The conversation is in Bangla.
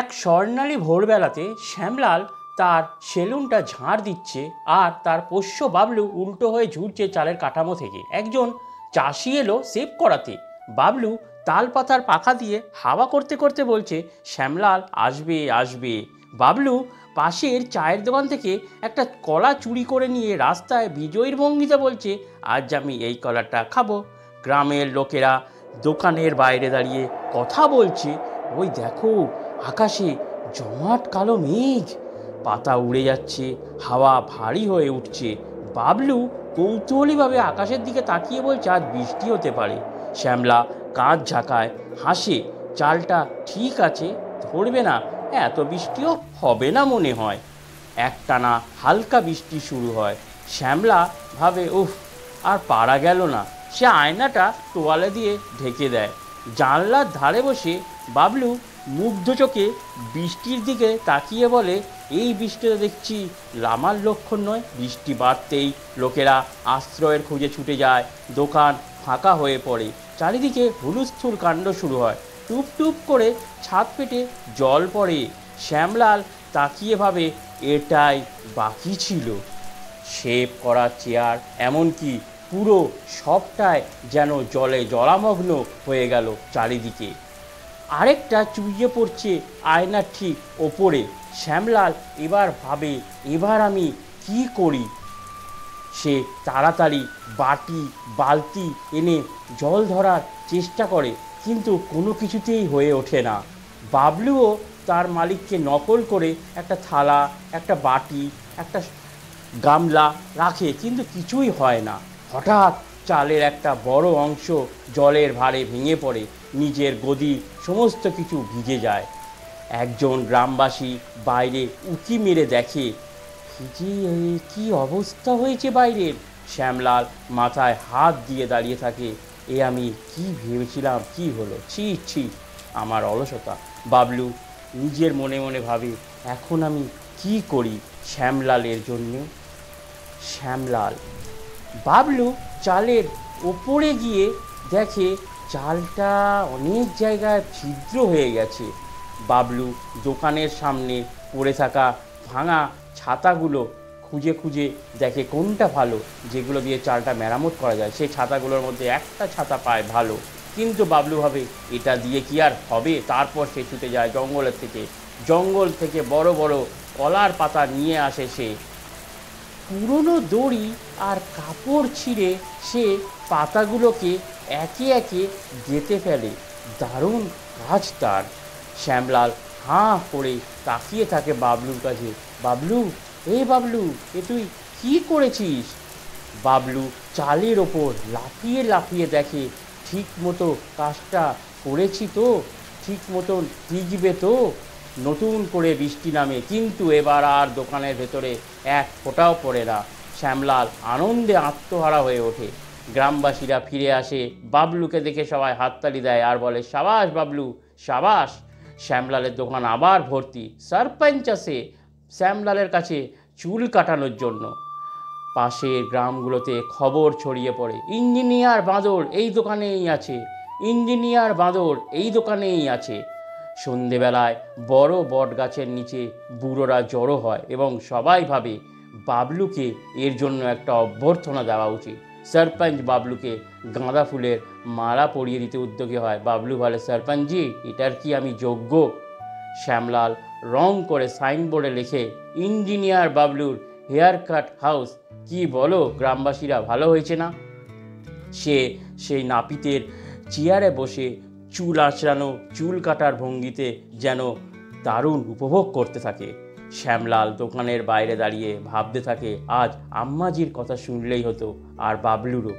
এক স্বর্ণালী ভোরবেলাতে শ্যামলাল তার সেলুনটা ঝাড় দিচ্ছে আর তার পোষ্য বাবলু উল্টো হয়ে ঝুরছে চালের কাঠামো থেকে। একজন চাষি এলো সেভ করাতে। বাবলু তাল পাতার পাখা দিয়ে হাওয়া করতে করতে বলছে, শ্যামলাল আসবে আসবে। বাবলু পাশের চায়ের দোকান থেকে একটা কলা চুরি করে নিয়ে রাস্তায় বিজয়ীর ভঙ্গিতে বলছে, আজ আমি এই কলাটা খাবো। গ্রামের লোকেরা দোকানের বাইরে দাঁড়িয়ে কথা বলছে, ওই দেখো আকাশে জমাট কালো মেঘ, পাতা উড়ে যাচ্ছে, হাওয়া ভারী হয়ে উঠছে। বাবলু কৌতূহলীভাবে আকাশের দিকে তাকিয়ে বলছে, আজ বৃষ্টি হতে পারে। শ্যামলা কাঁধ ঝাঁকায় হাসে, চালটা ঠিক আছে, ধরবে না, এত বৃষ্টিও হবে না মনে হয়। একটানা হালকা বৃষ্টি শুরু হয়। শ্যামলা ভাবে, উফ, আর পারা গেল না। সে আয়নাটা তোয়ালে দিয়ে ঢেকে দেয়। জানলার ধারে বসে বাবলু মুগ্ধ চোখে বৃষ্টির দিকে তাকিয়ে বলে, এই বৃষ্টিতে দেখছি লামার লক্ষণ নয়। বৃষ্টি বাড়তেই লোকেরা আশ্রয়ের খুঁজে ছুটে যায়, দোকান ফাঁকা হয়ে পড়ে, চারিদিকে হুলস্থুল কাণ্ড শুরু হয়। টুপ টুপ করে ছাদ পেটে জল পড়ে। শ্যামলাল তাকিয়ে ভাবে, এটাই বাকি ছিল। শেভ করা চেয়ার, এমনকি পুরো সবটাই যেন জলে জলামগ্ন হয়ে গেল চারিদিকে। আরেকটা চুইয়ে পড়ছে আয়নার ঠিক ওপরে। শ্যামলাল এবার ভাবে, এবার আমি কি করি। সে তাড়াতাড়ি বাটি বালতি এনে জল ধরার চেষ্টা করে, কিন্তু কোনো কিছুতেই হয়ে ওঠে না। বাবলুও তার মালিককে নকল করে একটা থালা, একটা বাটি, একটা গামলা রাখে, কিন্তু কিছুই হয় না। হঠাৎ চালের একটা বড় অংশ জলের ভারে ভেঙে পড়ে, নিজের গদি সমস্ত কিছু ভিজে যায়। একজন গ্রামবাসী বাইরে উঁকি মেরে দেখে, কি অবস্থা হয়েছে বাইরের। শ্যামলাল মাথায় হাত দিয়ে দাঁড়িয়ে থাকে, এ আমি কি ভেবেছিলাম, কি হলো, ছি ছি, আমার অলসতা। বাবলু নিজের মনে মনে ভাবে, এখন আমি কি করি শ্যামলালের জন্য। শ্যামলাল। বাবলু চালের ওপরে গিয়ে দেখে চালটা অনেক জায়গায় ছিদ্র হয়ে গেছে। বাবলু দোকানের সামনে পড়ে থাকা ভাঙা ছাতাগুলো খুঁজে খুঁজে দেখে কোনটা ভালো, যেগুলো দিয়ে চালটা মেরামত করা যায়। সেই ছাতাগুলোর মধ্যে একটা ছাতা পায় ভালো, কিন্তু বাবলু ভাবে এটা দিয়ে কি আর হবে। তারপর সে ছুটে যায় জঙ্গল থেকে বড় বড় কলার পাতা নিয়ে আসে। সে পুরনো দড়ি আর কাপড় ছিঁড়ে সে পাতাগুলোকে একে একে গেঁথে ফেলে। দারুণ কাজ তার। শ্যামলাল হাঁ করে তাকিয়ে থাকে বাবলুর কাছে। বাবলু, বাবলু, এ তুই কি করেছিস? বাবলু চালের ওপর লাফিয়ে লাফিয়ে দেখে, ঠিক মতো কাজটা করেছি তো, ঠিক মতন ভিজবে তো। নতুন করে বৃষ্টি নামে, কিন্তু এবার আর দোকানের ভেতরে এক ফোঁটাও পড়ে না। শ্যামলাল আনন্দে আত্মহারা হয়ে ওঠে। গ্রামবাসীরা ফিরে আসে, বাবলুকে দেখে সবাই হাততালি দেয় আর বলে, সাবাস বাবলু, সাবাস। শ্যামলালের দোকান আবার ভর্তি। সরপঞ্চ আসে শ্যামলালের কাছে চুল কাটানোর জন্য। পাশের গ্রামগুলোতে খবর ছড়িয়ে পড়ে, ইঞ্জিনিয়ার বাঁদর এই দোকানেই আছে, ইঞ্জিনিয়ার বাঁদর এই দোকানেই আছে। সন্ধেবেলায় বড় বট গাছের নিচে বুড়োরা জড়ো হয় এবং সবাই ভাবে বাবলুকে এর জন্য একটা অভ্যর্থনা দেওয়া উচিত। সরপঞ্চ বাবলুকে গাঁদা ফুলের মালা পরিয়ে দিতে উদ্যোগী হয়। বাবলু বলে, সরপঞ্চজি, এটার কি আমি যোগ্য? শ্যামলাল রং করে সাইনবোর্ডে লেখে, ইঞ্জিনিয়ার বাবলুর হেয়ার কাট হাউস। কি বলো গ্রামবাসীরা, ভালো হয়েছে না? সে সেই নাপিতের চেয়ারে বসে চুল আঁচড়ানো, চুল কাটার ভঙ্গিতে যেন দারুণ উপভোগ করতে থাকে। শ্যামলাল দোকানের বাইরে দাঁড়িয়ে ভাবতে থাকে, আজ আম্মাজির কথা শুনলেই হতো, আর বাবলুরও